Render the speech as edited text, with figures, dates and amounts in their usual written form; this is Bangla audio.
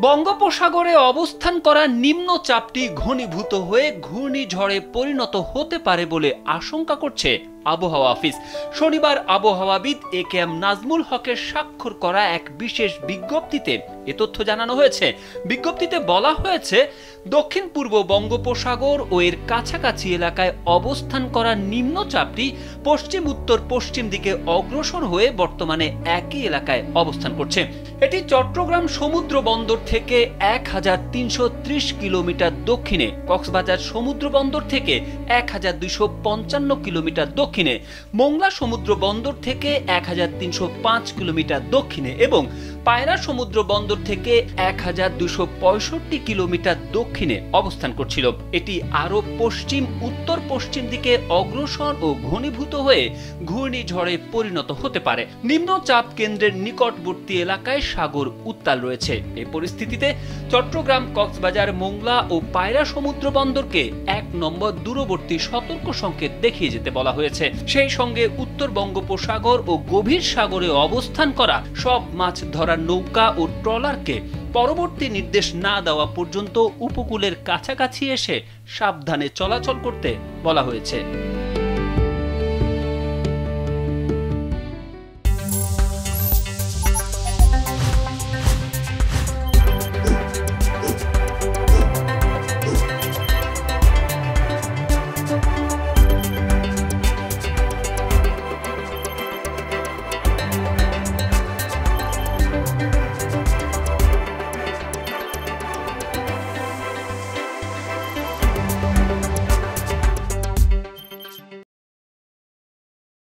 বঙ্গোপসাগরে অবস্থান করা নিম্নচাপটি ঘনীভূত হয়ে ঘূর্ণিঝড়ে পরিণত হতে পারে বলে আশঙ্কা করছে আবহাওয়া অফিস। শনিবার আবহাওয়াবিদ একেএম নাজমুল হকের স্বাক্ষর করা এক বিশেষ বিজ্ঞপ্তিতে এ তথ্য জানানো হয়েছে। বিজ্ঞপ্তিতে বলা হয়েছে, দক্ষিণ পূর্ব বঙ্গোপসাগর ও এর কাছাকাছি এলাকায় অবস্থান করা নিম্নচাপটি পশ্চিম উত্তর পশ্চিম দিকে অগ্রসর হয়ে বর্তমানে একই এলাকায় অবস্থান করছে। এটি চট্টগ্রাম সমুদ্র বন্দর থেকে ১৩৩০ কিলোমিটার দক্ষিণে, কক্সবাজার সমুদ্র বন্দর থেকে ১২৫৫ কিলোমিটার দক্ষিণে, মোংলা সমুদ্র বন্দর থেকে ১৩০৫ কিলোমিটার দক্ষিণে এবং পায়রা সমুদ্র বন্দর থেকে ১২৬৫ কিলোমিটার দক্ষিণে অবস্থান করছিল। এটি আরো পশ্চিম উত্তর পশ্চিম দিকে অগ্রসর ও ঘনীভূত হয়ে ঘূর্ণিঝড়ে পরিণত হতে পারে। নিম্নচাপ কেন্দ্রের নিকটবর্তী এলাকায় সাগর উত্তাল রয়েছে। এই পরিস্থিতিতে চট্টগ্রাম, কক্সবাজার, মোংলা ও পায়রা সমুদ্র বন্দরকে ১ নম্বর দূরবর্তী সতর্ক সংকেত দেখিয়ে যেতে বলা হয়েছে। সেই সঙ্গে উত্তর বঙ্গোপসাগর ও গভীর সাগরে অবস্থান করা সব মাছ ধরার নৌকা ও ট্রলারকে পরবর্তী নির্দেশ না দেওয়া পর্যন্ত উপকূলের কাছাকাছি এসে সাবধানে চলাচল করতে বলা হয়েছে।